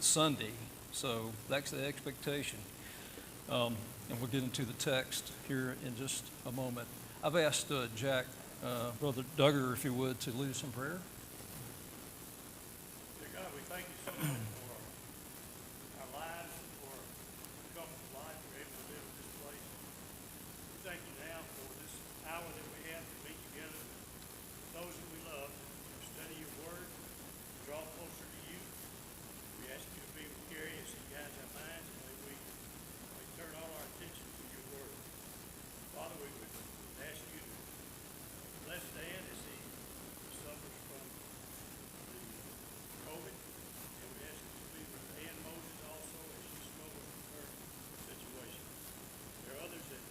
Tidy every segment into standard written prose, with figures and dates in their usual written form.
Sunday, so that's the expectation. And we'll get into the text here in just a moment. I've asked Jack, Brother Duggar, if he would, to lead us in prayer. Dear God, we thank you so much for our lives, for the comfortable life we're able to live in this place. We thank you now for this hour that we have to meet together with those that we love, to study your word, to draw closer to you. We ask you to be with Gary as he guides our minds, and may we turn all our attention to your word. Father, we would ask you to bless Dan as he suffers from the COVID, and we ask you to be with Ann Moses also as she struggles with her situation. There are others that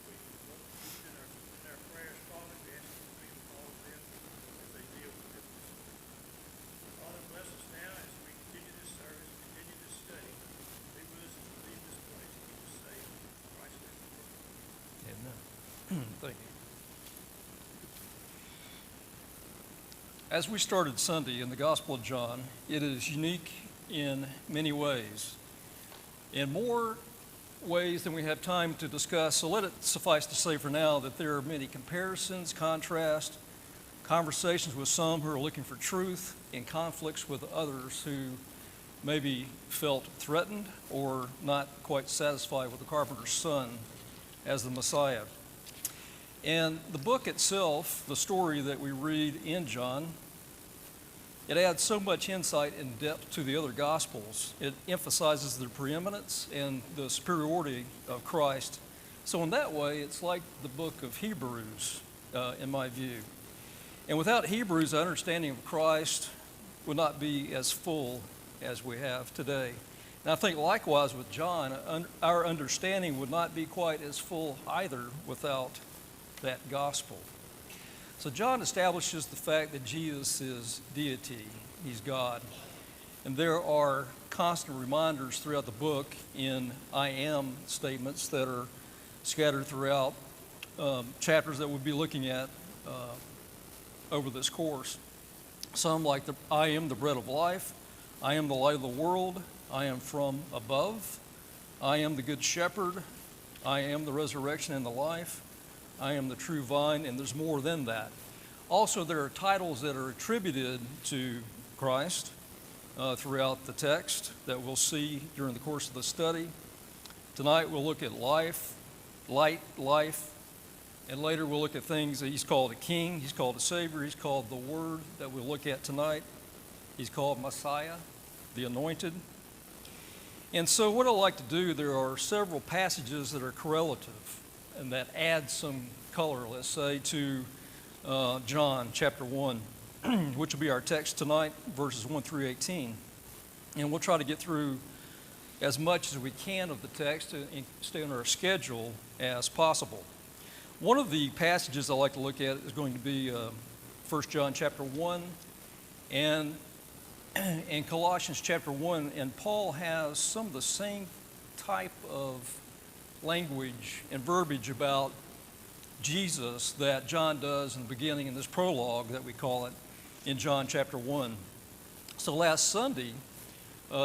we want to keep in our prayers, Father. We ask you to be with all of them as they deal with it. Father, bless us now as we continue this service, continue this study. Be with us as we leave this place. Keep us safe. In Christ's name. Amen. Thank you. As we started Sunday in the Gospel of John, it is unique in many ways. In more ways than we have time to discuss, so let it suffice to say for now that there are many comparisons, contrasts, conversations with some who are looking for truth, and conflicts with others who maybe felt threatened or not quite satisfied with the carpenter's son as the Messiah. And the book itself, the story that we read in John, it adds so much insight and depth to the other Gospels. It emphasizes the preeminence and the superiority of Christ. So in that way, it's like the book of Hebrews, in my view. And without Hebrews, our understanding of Christ would not be as full as we have today. And I think likewise with John, our understanding would not be quite as full either without that gospel. So John establishes the fact that Jesus is deity, he's God. And there are constant reminders throughout the book in I am statements that are scattered throughout chapters that we'll be looking at over this course. Some like I am the bread of life, I am the light of the world, I am from above, I am the good shepherd, I am the resurrection and the life, I am the true vine, and there's more than that. Also, there are titles that are attributed to Christ throughout the text that we'll see during the course of the study. Tonight we'll look at life, light, life, and later we'll look at things that he's called a king, he's called a savior, he's called the word that we'll look at tonight. He's called Messiah, the anointed. And so what I like to do, there are several passages that are correlative and that add some color, let's say, to John chapter 1, which will be our text tonight, verses 1 through 18. And we'll try to get through as much as we can of the text and stay on our schedule as possible. One of the passages I like to look at is going to be 1 John chapter 1 and Colossians chapter 1. And Paul has some of the same type of language and verbiage about Jesus that John does in the beginning in this prologue that we call it in John chapter 1. So last Sunday,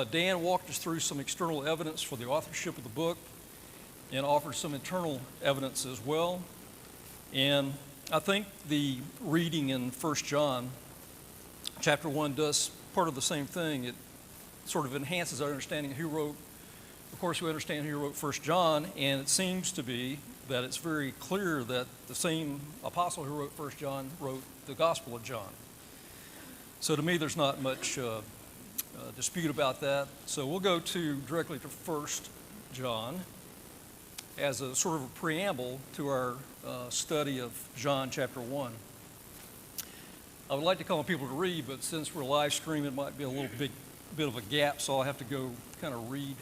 Dan walked us through some external evidence for the authorship of the book and offered some internal evidence as well. And I think the reading in 1 John chapter 1 does part of the same thing. It sort of enhances our understanding of who wrote. Of course, we understand who wrote 1 John, and it seems to be that it's very clear that the same apostle who wrote 1 John wrote the Gospel of John. So to me, there's not much dispute about that. So we'll go directly to 1 John as a sort of a preamble to our study of John chapter 1. I would like to call on people to read, but since we're live streaming, it might be a little bit of a gap, so I'll have to go kind of read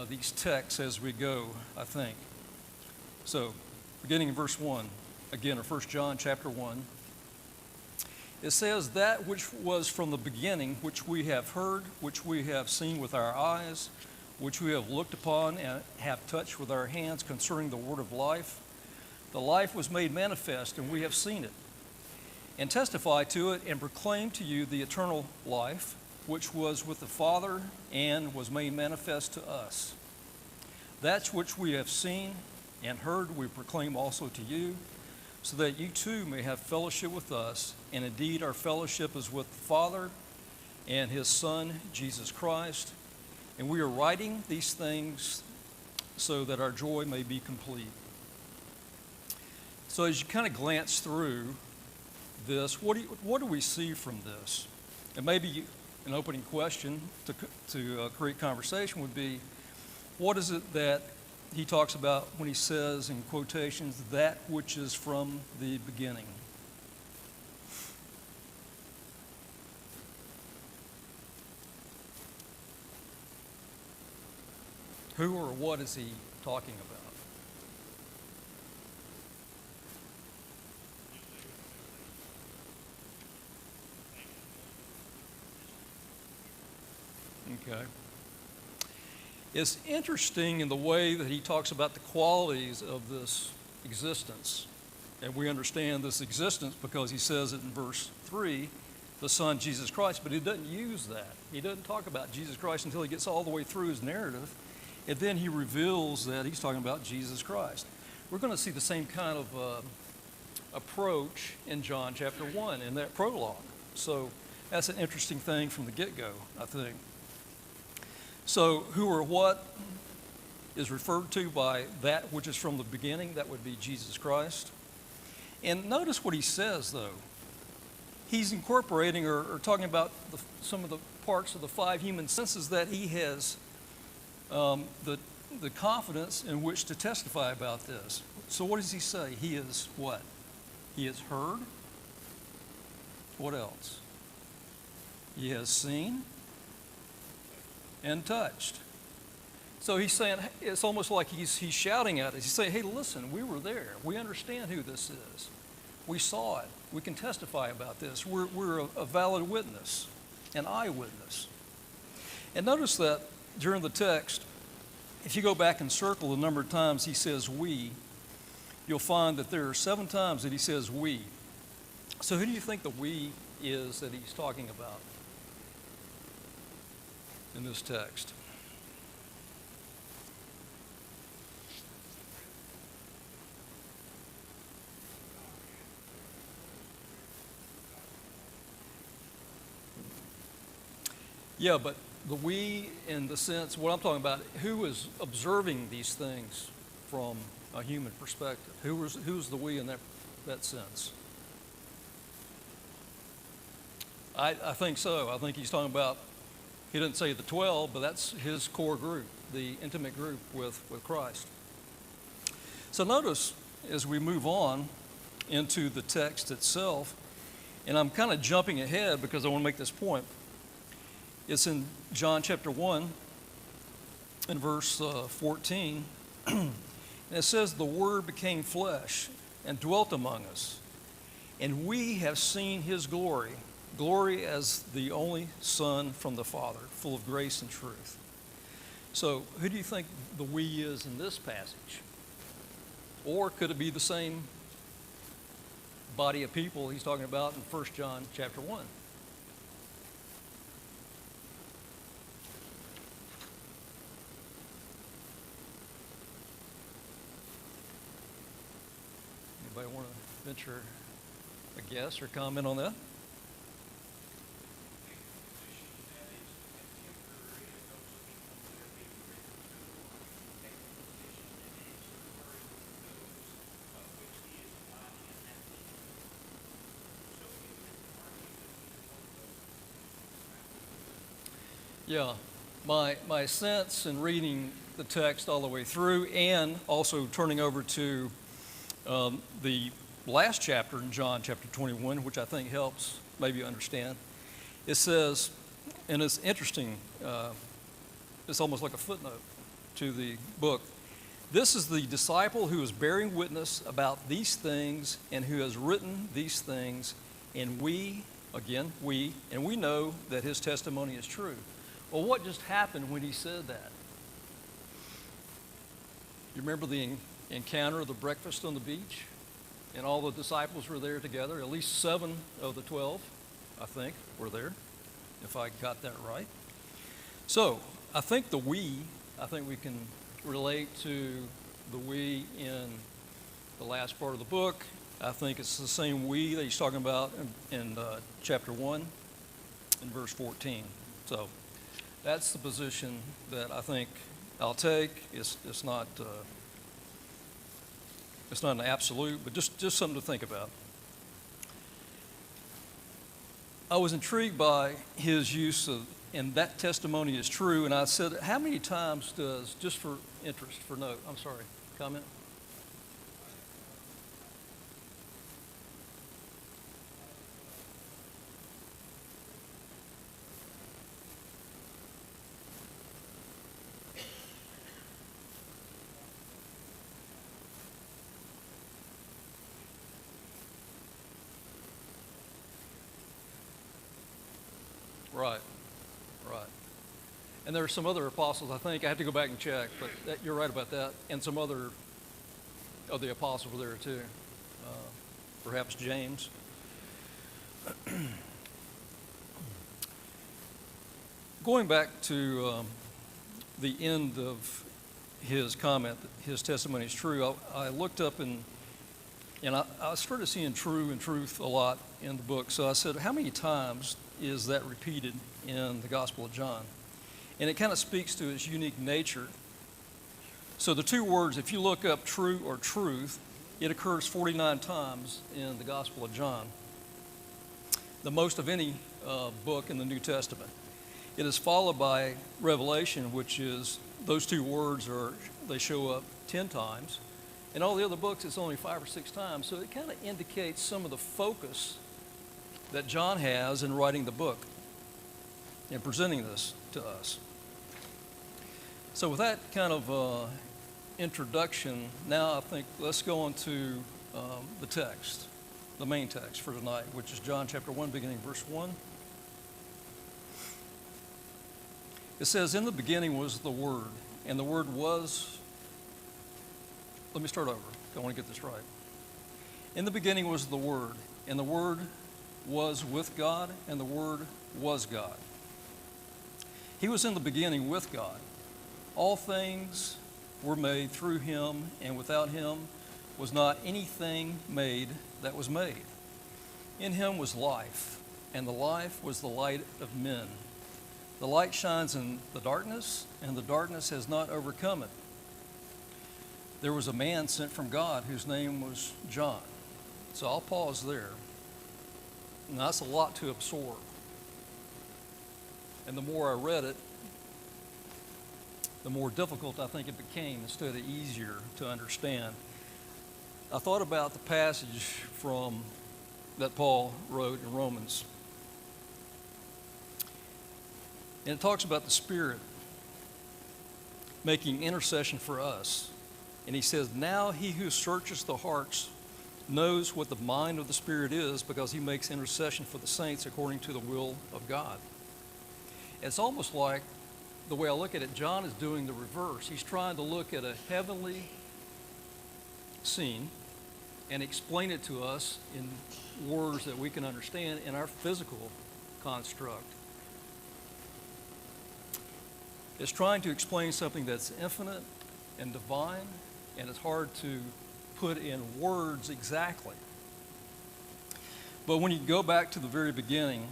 these texts as we go, I think. So, beginning in verse 1, again, of 1 John chapter 1, it says, "That which was from the beginning, which we have heard, which we have seen with our eyes, which we have looked upon and have touched with our hands concerning the word of life. The life was made manifest, and we have seen it, and testify to it, and proclaim to you the eternal life, which was with the Father and was made manifest to us. That which we have seen and heard we proclaim also to you, so that you too may have fellowship with us. And indeed our fellowship is with the Father and his Son, Jesus Christ. And we are writing these things so that our joy may be complete. So as you kind of glance through this, what do we see from this? And maybe an opening question to create conversation would be, what is it that he talks about when he says in quotations, that which is from the beginning? Who or what is he talking about? Okay. It's interesting in the way that he talks about the qualities of this existence. And we understand this existence because he says it in verse 3, the Son, Jesus Christ, but he doesn't use that. He doesn't talk about Jesus Christ until he gets all the way through his narrative, and then he reveals that he's talking about Jesus Christ. We're going to see the same kind of approach in John chapter 1 in that prologue. So that's an interesting thing from the get-go, I think. So who or what is referred to by that which is from the beginning? That would be Jesus Christ. And notice what he says, though. He's incorporating or talking about some of the parts of the five human senses that he has the confidence in which to testify about this. So what does he say? He is what? He has heard. What else? He has seen and touched. So he's saying, it's almost like he's shouting at us. He's saying, hey, listen, we were there. We understand who this is. We saw it. We can testify about this. We're a valid witness, an eyewitness. And notice that during the text, if you go back and circle the number of times he says we, you'll find that there are 7 times that he says we. So who do you think the we is that he's talking about in this text? Yeah, but the we in the sense, what I'm talking about, who is observing these things from a human perspective? Who's the we in that sense? I think so. I think he's talking about, he didn't say the 12, but that's his core group, the intimate group with Christ. So notice as we move on into the text itself, and I'm kind of jumping ahead because I want to make this point. It's in John chapter 1 in verse 14. And it says, the Word became flesh and dwelt among us. And we have seen his glory, glory as the only Son from the Father, full of grace and truth. So who do you think the we is in this passage? Or could it be the same body of people he's talking about in 1 John chapter 1? Anybody want to venture a guess or comment on that? Yeah, my sense in reading the text all the way through and also turning over to the last chapter in John chapter 21, which I think helps maybe understand. It says, and it's interesting, it's almost like a footnote to the book. This is the disciple who is bearing witness about these things and who has written these things, and we know that his testimony is true. Well, what just happened when he said that? You remember the encounter of the breakfast on the beach? And all the disciples were there together. At least 7 of the 12, I think, were there. if I got that right. So I think we can relate to the we in the last part of the book. I think it's the same we that he's talking about in chapter 1 in verse 14. So that's the position that I think I'll take. It's not an absolute, but just something to think about. I was intrigued by his use of, and that testimony is true, and I said, how many times does, just for interest, for note, I'm sorry, comment? Right. And there are some other apostles, I think, I have to go back and check, but you're right about that, and some other of the apostles were there too, perhaps James. Going back to the end of his comment, that his testimony is true, I looked up and I started seeing true and truth a lot in the book. So I said, how many times is that repeated in the Gospel of John? And it kind of speaks to its unique nature. So the two words, if you look up true or truth, it occurs 49 times in the Gospel of John, the most of any book in the New Testament. It is followed by Revelation, which is, those two words they show up 10 times. In all the other books, it's only 5 or 6 times. So it kind of indicates some of the focus that John has in writing the book and presenting this to us. So with that kind of introduction, now I think let's go on to the text, the main text for tonight, which is John chapter 1, beginning verse 1. It says, in the beginning was the Word, and the Word was, let me start over. I want to get this right. In the beginning was the Word, and the Word was with God, and the Word was God. He was in the beginning with God. All things were made through him, and without him was not anything made that was made. In him was life, and the life was the light of men. The light shines in the darkness, and the darkness has not overcome it. There was a man sent from God whose name was John. So I'll pause there. And that's a lot to absorb. And the more I read it, the more difficult I think it became instead of easier to understand. I thought about the passage that Paul wrote in Romans. And it talks about the Spirit making intercession for us. And he says, now he who searches the hearts knows what the mind of the Spirit is, because he makes intercession for the saints according to the will of God. It's almost like, the way I look at it, John is doing the reverse. He's trying to look at a heavenly scene and explain it to us in words that we can understand in our physical construct. It's trying to explain something that's infinite and divine, and it's hard to put in words exactly. But when you go back to the very beginning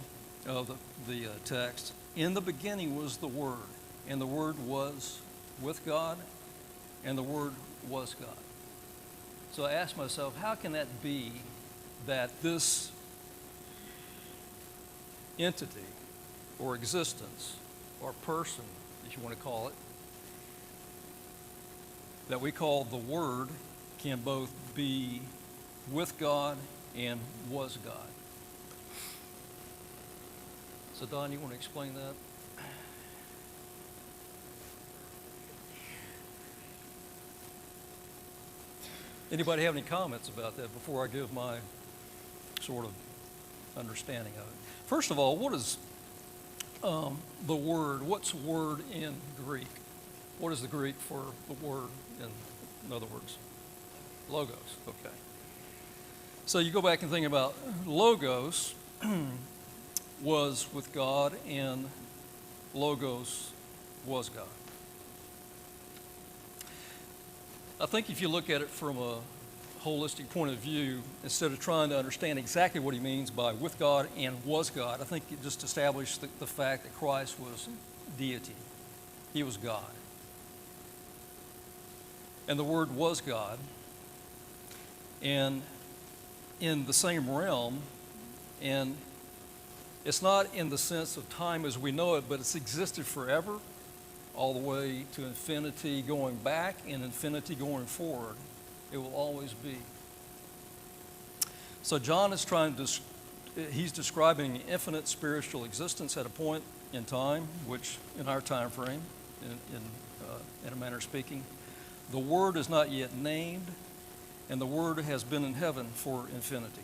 of the text, in the beginning was the Word, and the Word was with God, and the Word was God. So I asked myself, how can that be that this entity or existence or person, if you want to call it, that we call the Word, can both be with God and was God? So Don, you want to explain that? Anybody have any comments about that before I give my sort of understanding of it? First of all, what is the word? What's word in Greek? What is the Greek for the word in other words? Logos, okay. So you go back and think about logos. was with God, and Logos was God. I think if you look at it from a holistic point of view, instead of trying to understand exactly what he means by with God and was God, I think it just established the fact that Christ was deity. He was God. And the Word was God. And in the same realm, and it's not in the sense of time as we know it, but it's existed forever, all the way to infinity going back and infinity going forward. It will always be. So John is he's describing infinite spiritual existence at a point in time, which in our time frame, in a manner of speaking, the Word is not yet named, and the Word has been in heaven for infinity.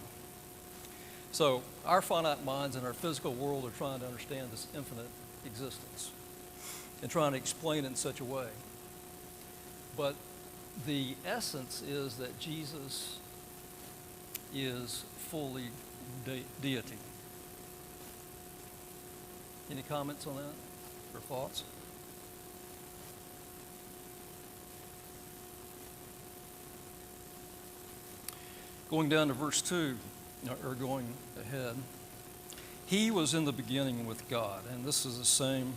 So our finite minds in our physical world are trying to understand this infinite existence and trying to explain it in such a way. But the essence is that Jesus is fully deity. Any comments on that or thoughts? Going down to verse 2, or going ahead, he was in the beginning with God. And this is the same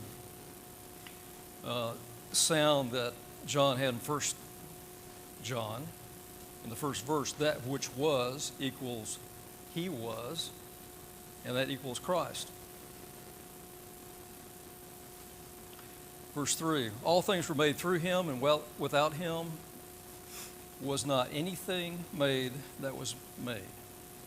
sound that John had in 1 John. In the first verse, that which was equals he was, and that equals Christ. Verse 3, all things were made through him, and without him was not anything made that was made.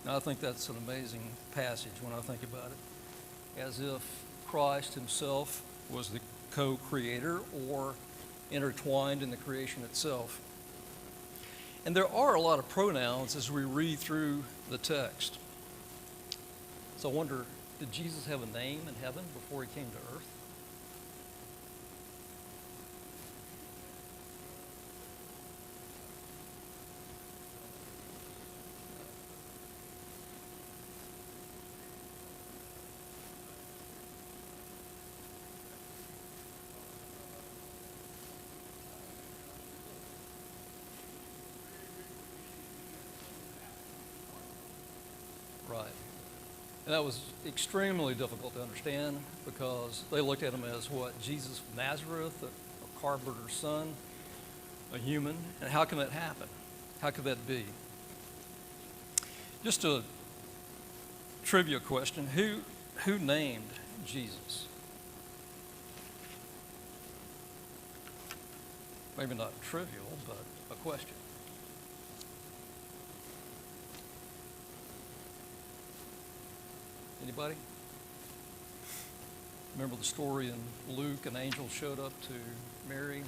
Now, I think that's an amazing passage when I think about it, as if Christ himself was the co-creator or intertwined in the creation itself. And there are a lot of pronouns as we read through the text. So I wonder, did Jesus have a name in heaven before he came to earth? Right. And that was extremely difficult to understand because they looked at him as what? Jesus of Nazareth, a carpenter's son, a human. And how can that happen? How could that be? Just a trivia question. Who named Jesus? Maybe not trivial, but a question. Anybody? Remember the story in Luke, an angel showed up to Mary.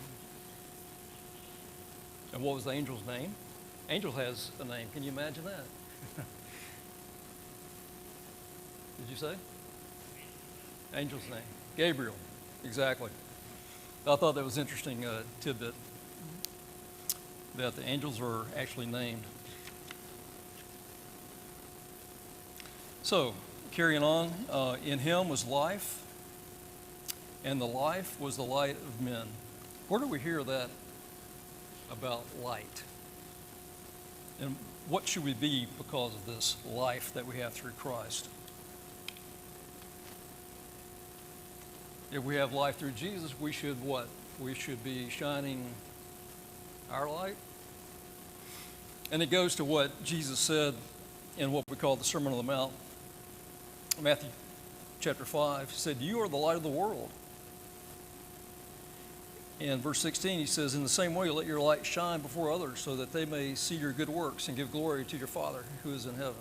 And what was the angel's name? Angel has a name. Can you imagine that? Did you say? Angel's name. Gabriel. Exactly. I thought that was interesting tidbit that the angels are actually named. So, carrying on, in him was life, and the life was the light of men. Where do we hear that about light? And what should we be because of this life that we have through Christ? If we have life through Jesus, we should what? We should be shining our light. And it goes to what Jesus said in what we call the Sermon on the Mount. Matthew chapter 5 said, you are the light of the world. In verse 16, he says, in the same way, let your light shine before others so that they may see your good works and give glory to your Father who is in heaven.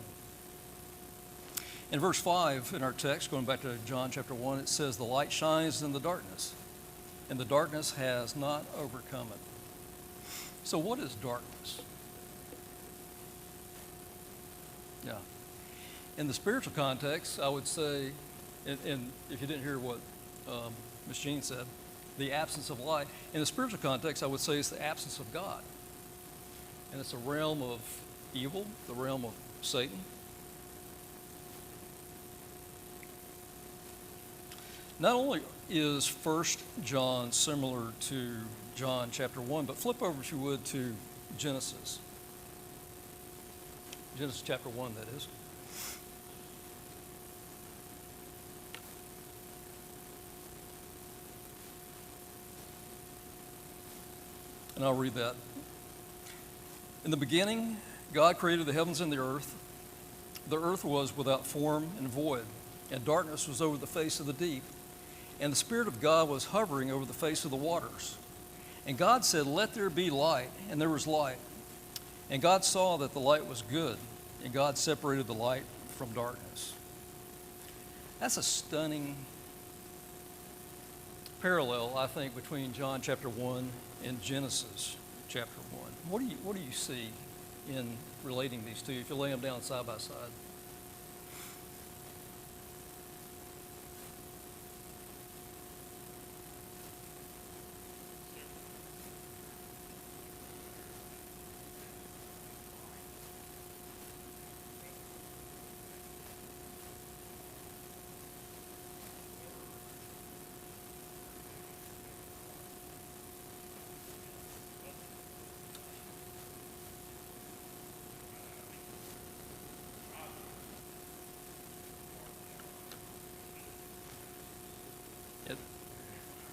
In verse 5 in our text, going back to John chapter 1, it says, the light shines in the darkness, and the darkness has not overcome it. So what is darkness? Yeah. In the spiritual context, I would say, and if you didn't hear what Ms. Jean said, the absence of light. In the spiritual context, I would say it's the absence of God. And it's a realm of evil, the realm of Satan. Not only is First John similar to John chapter 1, but flip over, if you would, to Genesis. Genesis chapter 1, that is. And I'll read that. In the beginning, God created the heavens and the earth. The earth was without form and void, and darkness was over the face of the deep. And the Spirit of God was hovering over the face of the waters. And God said, "Let there be light," and there was light. And God saw that the light was good, and God separated the light from darkness. That's a stunning parallel, I think, between John chapter 1 and Genesis chapter 1. What do you see in relating these two, if you lay them down side by side?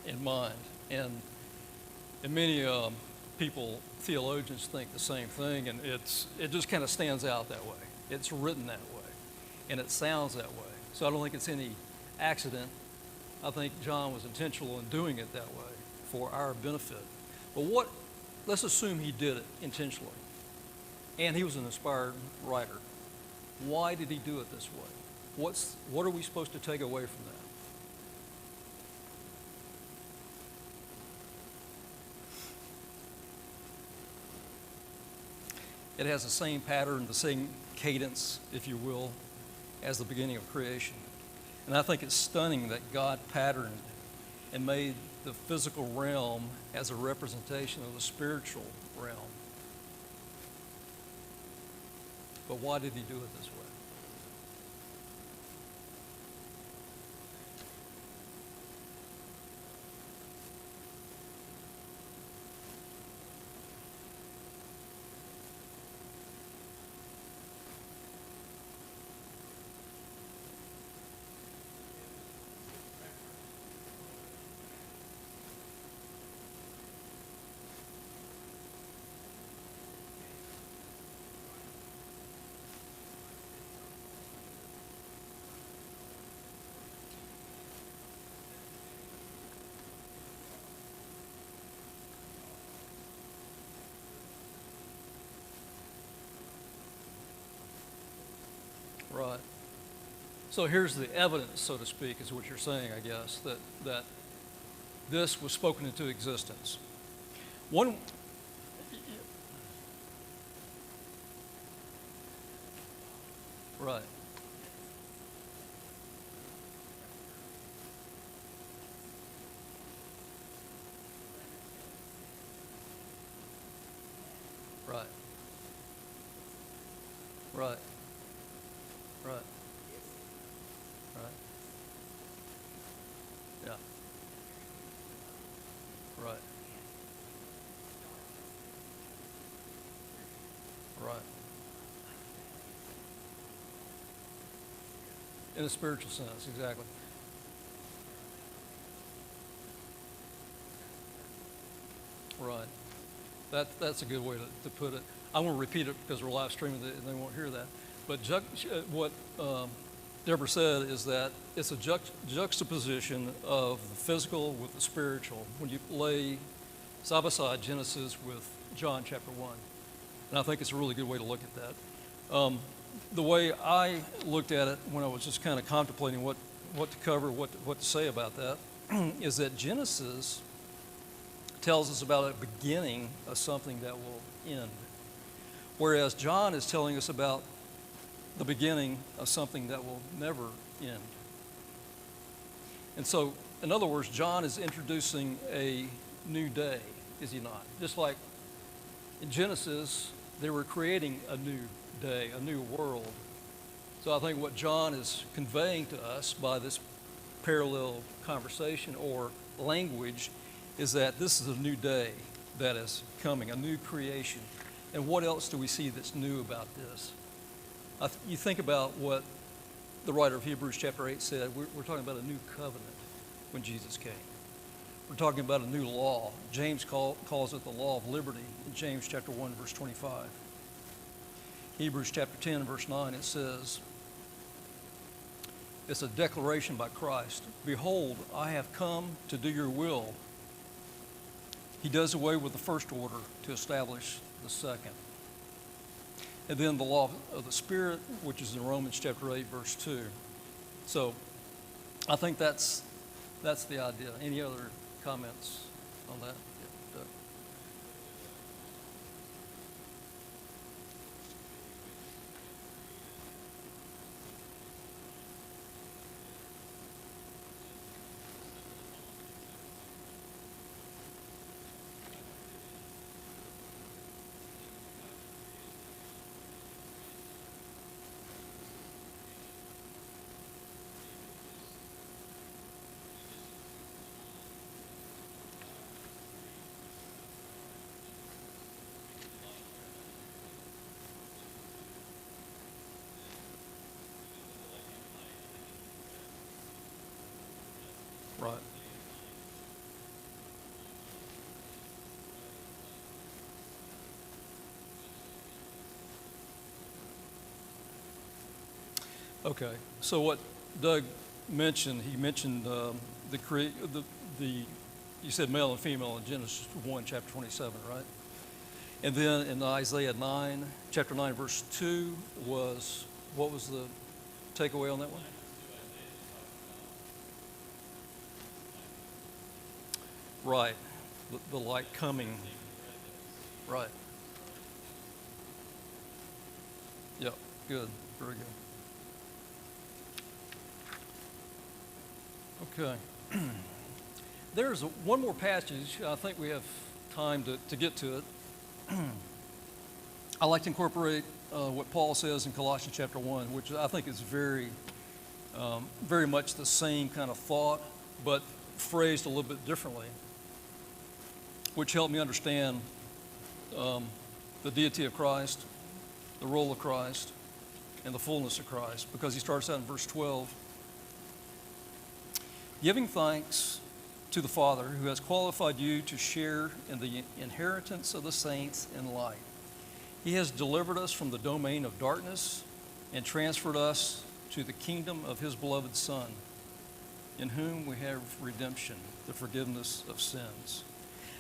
In mind. And many people, theologians, think the same thing, and it just kind of stands out that way. It's written that way, and it sounds that way. So I don't think it's any accident. I think John was intentional in doing it that way for our benefit. But let's assume he did it intentionally, and he was an inspired writer. Why did he do it this way? What are we supposed to take away from that? It has the same pattern, the same cadence, if you will, as the beginning of creation. And I think it's stunning that God patterned and made the physical realm as a representation of the spiritual realm. But why did he do it this way? Right. So here's the evidence, so to speak, is what you're saying, I guess, that this was spoken into existence. One, right. Right. Right. Right. Right. Yeah. Right. Right. In a spiritual sense, exactly. Right. That's a good way to put it. I want to repeat it because we're live streaming it and they won't hear that. But what Deborah said is that it's a juxtaposition of the physical with the spiritual when you lay side by side Genesis with John chapter 1. And I think it's a really good way to look at that. The way I looked at it when I was just kind of contemplating what to cover, what to say about that, is that Genesis tells us about a beginning of something that will end, whereas John is telling us about the beginning of something that will never end. And so, in other words, John is introducing a new day, is he not? Just like in Genesis, they were creating a new day, a new world. So I think what John is conveying to us by this parallel conversation or language is that this is a new day that is coming, a new creation. And what else do we see that's new about this? You think about what the writer of Hebrews chapter 8 said. We're talking about a new covenant when Jesus came. We're talking about a new law. James calls it the law of liberty in James chapter 1, verse 25. Hebrews chapter 10, verse 9, it says, it's a declaration by Christ. Behold, I have come to do your will. He does away with the first order to establish the second. And then the law of the Spirit, which is in Romans chapter 8, verse 2. So I think that's the idea. Any other comments on that? Yeah, Doug. Right. Okay. So what Doug mentioned, he mentioned you said male and female in Genesis 1, chapter 27, right? And then in Isaiah 9, chapter 9, verse 2 was, what was the takeaway on that one? Right. The light coming. Right. Yep. Good. Very good. Okay. There's one more passage. I think we have time to get to it. I like to incorporate what Paul says in Colossians chapter 1, which I think is very much the same kind of thought, but phrased a little bit differently, which helped me understand the deity of Christ, the role of Christ, and the fullness of Christ, because he starts out in verse 12, giving thanks to the Father who has qualified you to share in the inheritance of the saints in light. He has delivered us from the domain of darkness and transferred us to the kingdom of his beloved Son, in whom we have redemption, the forgiveness of sins.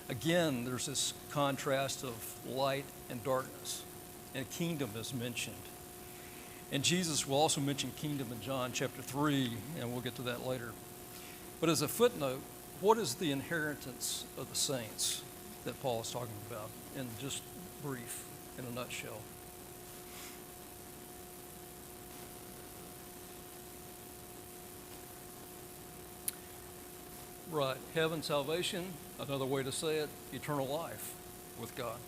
Again, there's this contrast of light and darkness, and kingdom is mentioned. And Jesus will also mention kingdom in John chapter 3, and we'll get to that later. But as a footnote, what is the inheritance of the saints that Paul is talking about, in just brief, in a nutshell? Right, heaven, salvation, another way to say it, eternal life with God.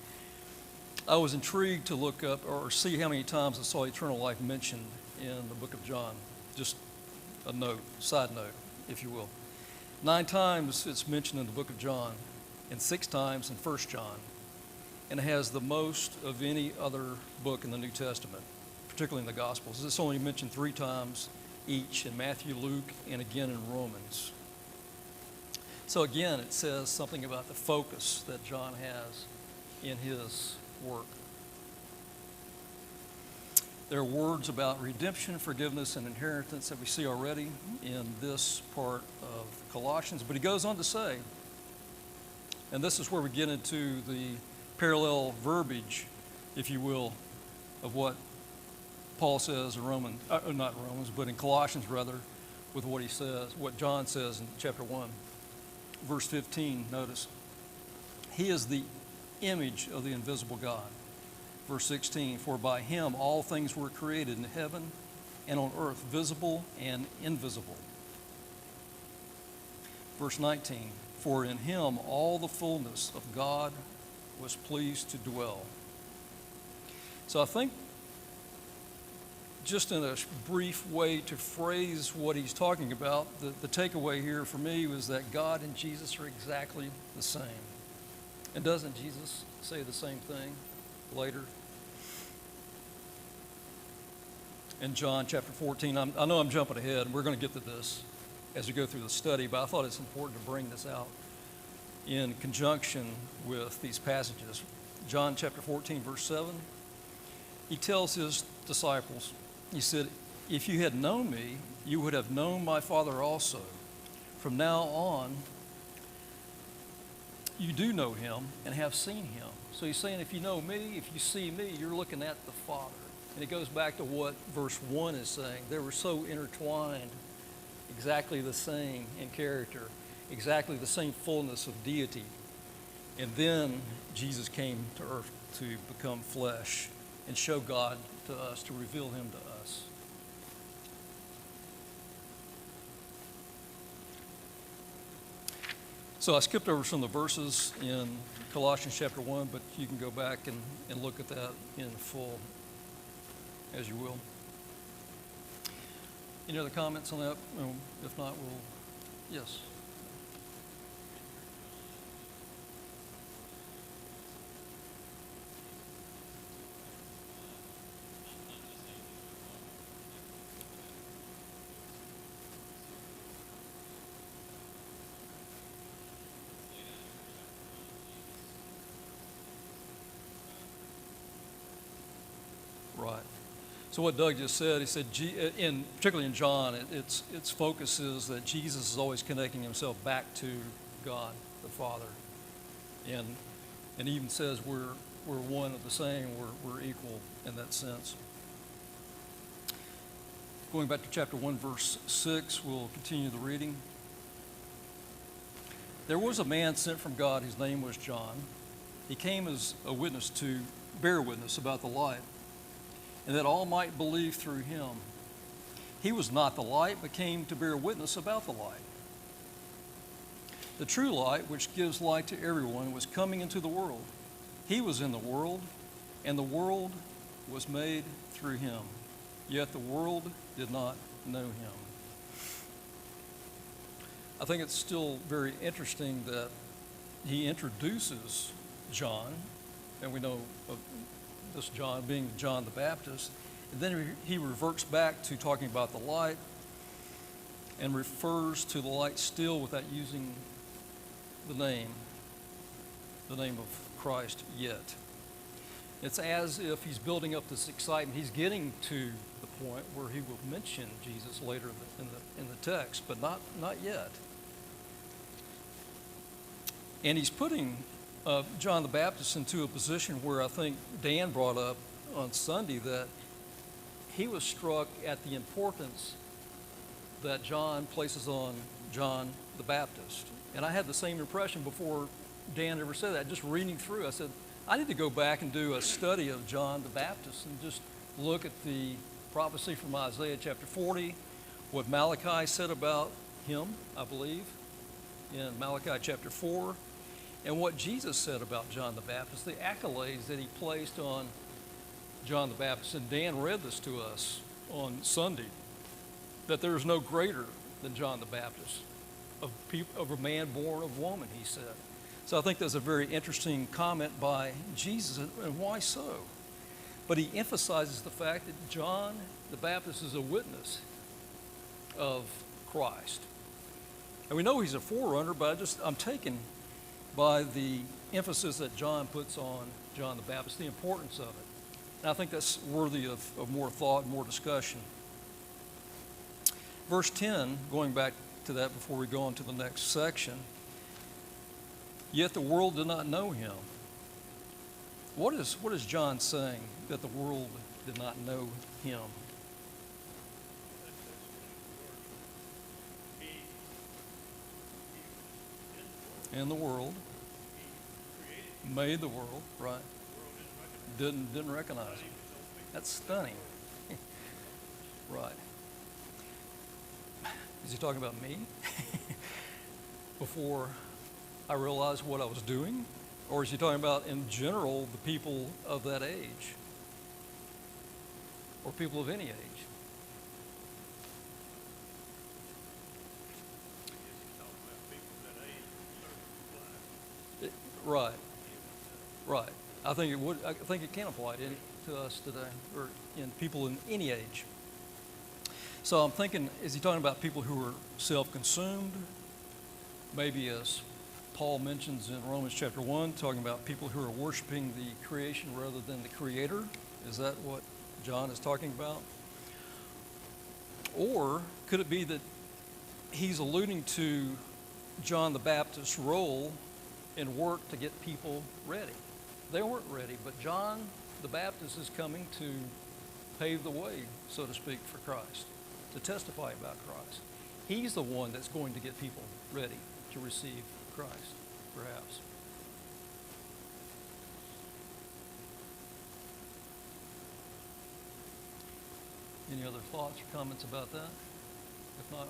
I was intrigued to look up or see how many times I saw eternal life mentioned in the book of John. Just a note, side note, if you will. 9 times it's mentioned in the book of John, and 6 times in 1 John. And it has the most of any other book in the New Testament, particularly in the Gospels. It's only mentioned 3 times each in Matthew, Luke, and again in Romans. So again, it says something about the focus that John has in his work. There are words about redemption, forgiveness, and inheritance that we see already in this part of Colossians. But he goes on to say, and this is where we get into the parallel verbiage, if you will, of what Paul says in not Romans, but in Colossians rather, with what he says, what John says in chapter 1. Verse 15, notice, he is the image of the invisible God. Verse 16, for by him all things were created in heaven and on earth, visible and invisible. Verse 19, for in him all the fullness of God was pleased to dwell. So I think just in a brief way to phrase what he's talking about, the takeaway here for me was that God and Jesus are exactly the same. And doesn't Jesus say the same thing later? In John chapter 14, I know I'm jumping ahead, and we're going to get to this as we go through the study, but I thought it's important to bring this out in conjunction with these passages. John chapter 14, verse 7, he tells his disciples, he said, "If you had known me, you would have known my Father also. From now on, you do know him and have seen him." So he's saying, if you know me, if you see me, you're looking at the Father. And it goes back to what verse 1 is saying. They were so intertwined, exactly the same in character, exactly the same fullness of deity. And then Jesus came to earth to become flesh and show God to us, to reveal him to us. So I skipped over some of the verses in Colossians chapter 1, but you can go back and look at that in full as you will. Any other comments on that? Well, if not, we'll, yes. Right. So what Doug just said, he said, particularly in John, its focus is that Jesus is always connecting himself back to God, the Father. And he even says we're one of the same, we're equal in that sense. Going back to chapter 1, verse 6, we'll continue the reading. "There was a man sent from God, his name was John. He came as a witness to bear witness about the light, and that all might believe through him. He was not the light, but came to bear witness about the light. The true light, which gives light to everyone, was coming into the world. He was in the world, and the world was made through him. Yet the world did not know him." I think it's still very interesting that he introduces John, and we know of this John being John the Baptist, and then he reverts back to talking about the light and refers to the light still without using the name of Christ yet. It's as if he's building up this excitement. He's getting to the point where he will mention Jesus later in the text, but not yet. And he's putting John the Baptist into a position where I think Dan brought up on Sunday that he was struck at the importance that John places on John the Baptist. And I had the same impression before Dan ever said that. Just reading through, I said, I need to go back and do a study of John the Baptist and just look at the prophecy from Isaiah chapter 40, what Malachi said about him, I believe, in Malachi chapter 4, and what Jesus said about John the Baptist, the accolades that he placed on John the Baptist. And Dan read this to us on Sunday, that there is no greater than John the Baptist, of a man born of woman, he said. So I think that's a very interesting comment by Jesus, and why so? But he emphasizes the fact that John the Baptist is a witness of Christ. And we know he's a forerunner, but I'm taken by the emphasis that John puts on John the Baptist, the importance of it. And I think that's worthy of more thought, more discussion. Verse 10, going back to that before we go on to the next section, "Yet the world did not know him." What is John saying that the world did not know him? In the world, made the world, right? Didn't recognize him. That's stunning. Right. Is he talking about me? Before I realized what I was doing? Or is he talking about in general the people of that age? or people of any age. Yes, he's talking about people that age certain life. Right, right. I think it can apply to us today, or in people in any age. So I'm thinking, is he talking about people who are self-consumed? Maybe as Paul mentions in Romans chapter 1, talking about people who are worshiping the creation rather than the Creator? Is that what John is talking about? Or could it be that he's alluding to John the Baptist's role in work to get people ready? They weren't ready, but John the Baptist is coming to pave the way, so to speak, for Christ, to testify about Christ. He's the one that's going to get people ready to receive Christ, perhaps. Any other thoughts or comments about that? If not,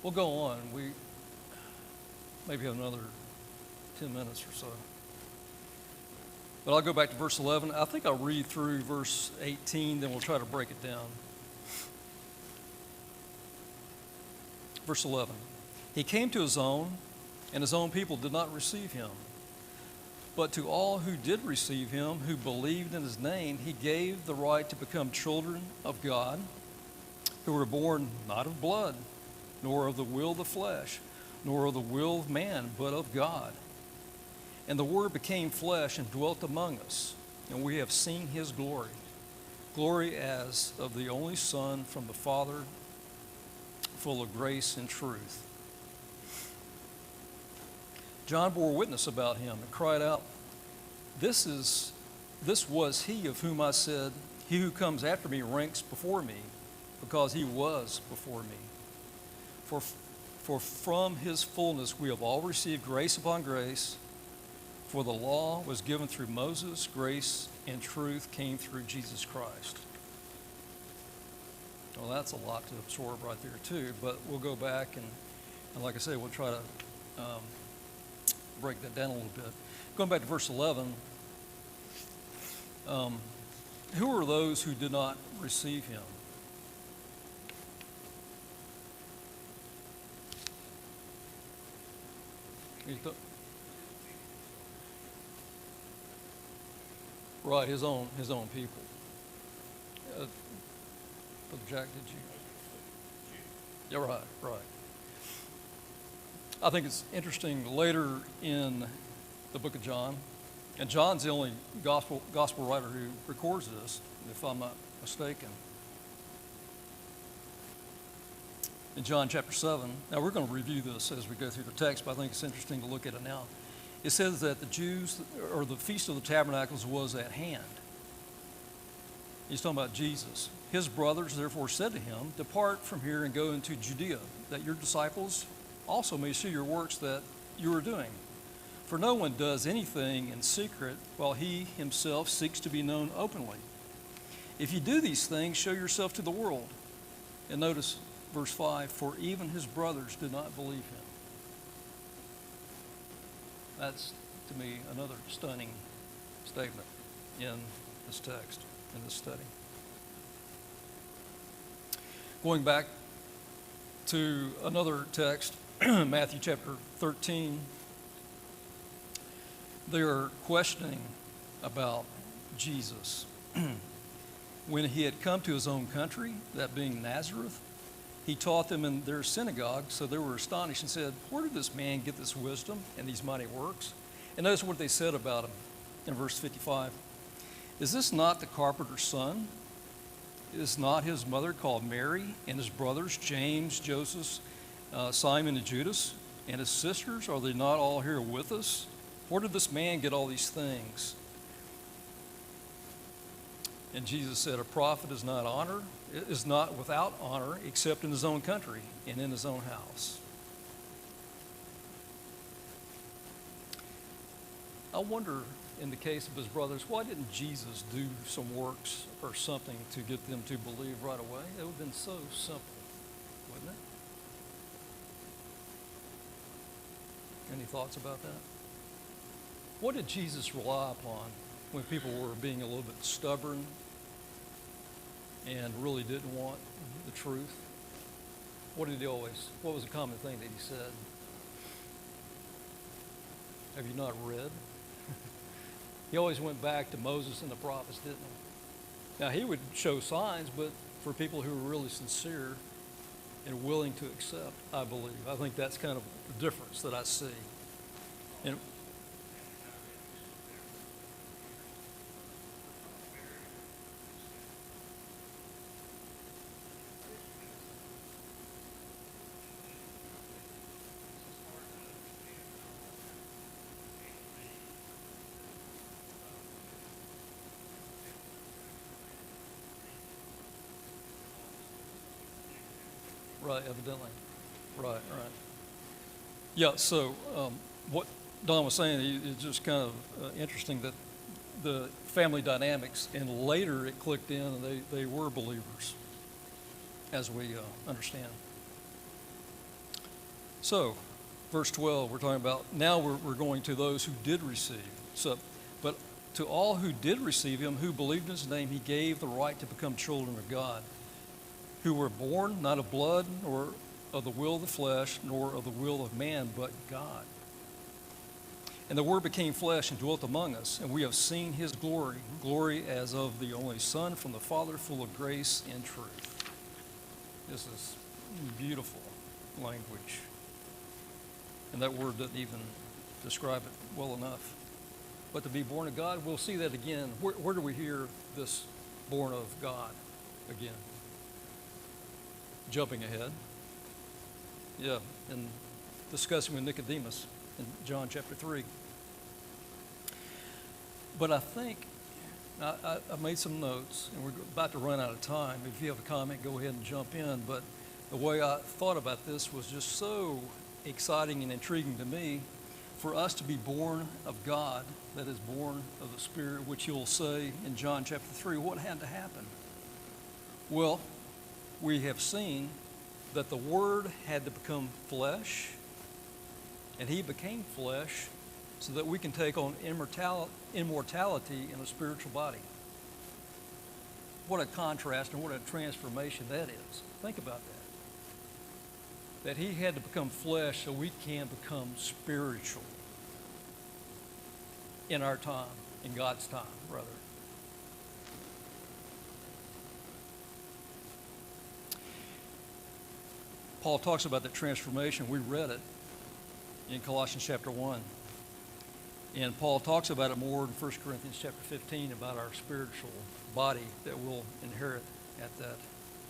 we'll go on. We maybe have another 10 minutes or so. But I'll go back to verse 11. I think I'll read through verse 18, then we'll try to break it down. Verse 11. He came to his own, and his own people did not receive him. But to all who did receive him, who believed in his name, he gave the right to become children of God, who were born not of blood, nor of the will of the flesh, nor of the will of man, but of God. And the Word became flesh and dwelt among us, and we have seen his glory, glory as of the only Son from the Father, full of grace and truth. John bore witness about him and cried out, This was he of whom I said, He who comes after me ranks before me, because he was before me. For from his fullness we have all received grace upon grace. For the law was given through Moses, grace and truth came through Jesus Christ. Well, that's a lot to absorb right there too, but we'll go back and like I say, we'll try to break that down a little bit. Going back to verse 11, who are those who did not receive him? Right, his own people. Brother Jack, did you? Yeah, right. I think it's interesting later in the book of John, and John's the only gospel writer who records this, if I'm not mistaken. In John chapter 7, now we're going to review this as we go through the text, but I think it's interesting to look at it now. It says that the Jews, or the Feast of the Tabernacles was at hand. He's talking about Jesus. His brothers therefore said to him, Depart from here and go into Judea, that your disciples also may see your works that you are doing. For no one does anything in secret while he himself seeks to be known openly. If you do these things, show yourself to the world. And notice verse 5, for even his brothers did not believe him. That's, to me, another stunning statement in this text, in this study. Going back to another text, Matthew chapter 13, they are questioning about Jesus. When he had come to his own country, that being Nazareth, he taught them in their synagogue, so they were astonished and said, Where did this man get this wisdom and these mighty works? And notice what they said about him in verse 55. Is this not the carpenter's son? Is not his mother called Mary, and his brothers, James, Joseph, Simon, and Judas, and his sisters? Are they not all here with us? Where did this man get all these things? And Jesus said, A prophet is not without honor except in his own country and in his own house. I wonder, in the case of his brothers, why didn't Jesus do some works or something to get them to believe right away? It would have been so simple, wouldn't it? Any thoughts about that? What did Jesus rely upon when people were being a little bit stubborn and really didn't want the truth, what was the common thing that he said? Have you not read? He always went back to Moses and the prophets, didn't he? Now, he would show signs, but for people who were really sincere and willing to accept, I believe. I think that's kind of the difference that I see. And right, evidently. Right. Yeah, so what Don was saying is just kind of interesting that the family dynamics, and later it clicked in and they were believers, as we understand. So, verse 12, we're talking about, now we're going to those who did receive. So, but to all who did receive him, who believed in his name, he gave the right to become children of God, who were born not of blood, nor of the will of the flesh, nor of the will of man, but God. And the Word became flesh and dwelt among us, and we have seen his glory, glory as of the only Son from the Father, full of grace and truth. This is beautiful language. And that word doesn't even describe it well enough. But to be born of God, we'll see that again. Where do we hear this born of God again? Jumping ahead. Yeah, and discussing with Nicodemus in John chapter 3. But I think, I made some notes, and we're about to run out of time. If you have a comment, go ahead and jump in. But the way I thought about this was just so exciting and intriguing to me, for us to be born of God, that is born of the Spirit, which you'll say in John chapter 3, what had to happen? Well, we have seen that the Word had to become flesh, and he became flesh so that we can take on immortality in a spiritual body. What a contrast and what a transformation that is. Think about that. That he had to become flesh so we can become spiritual in our time, in God's time, rather. Paul talks about that transformation. We read it in Colossians chapter 1. And Paul talks about it more in 1 Corinthians chapter 15 about our spiritual body that we'll inherit at that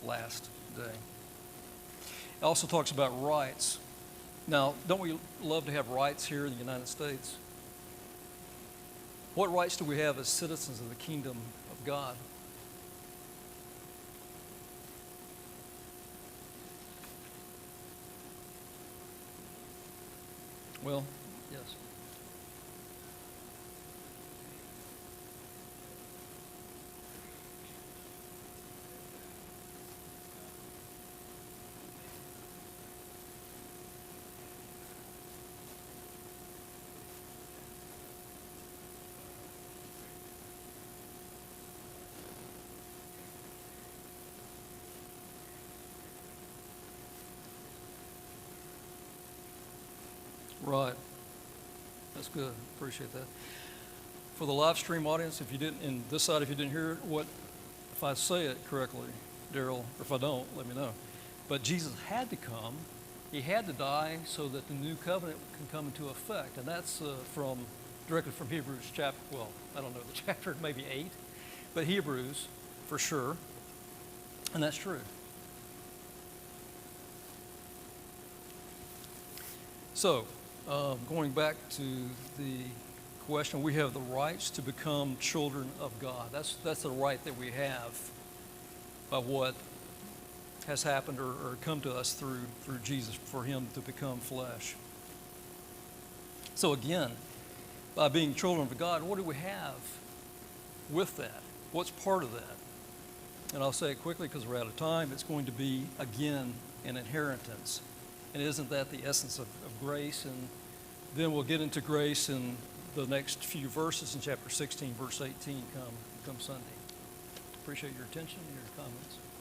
last day. It also talks about rights. Now, don't we love to have rights here in the United States? What rights do we have as citizens of the kingdom of God? Well, yes. Right. That's good. Appreciate that. For the live stream audience, if you didn't, and this side, if you didn't hear it, if I say it correctly, Daryl, or if I don't, let me know. But Jesus had to come. He had to die so that the new covenant can come into effect. And that's directly from Hebrews chapter, well, I don't know the chapter, maybe 8, but Hebrews for sure. And that's true. So, going back to the question, we have the rights to become children of God. That's the right that we have by what has happened or come to us through Jesus, for him to become flesh. So again, by being children of God, what do we have with that? What's part of that? And I'll say it quickly because we're out of time. It's going to be, again, an inheritance. And isn't that the essence of grace? And then we'll get into grace in the next few verses in chapter 16, verse 18 come Sunday. appreciate your attention and your comments.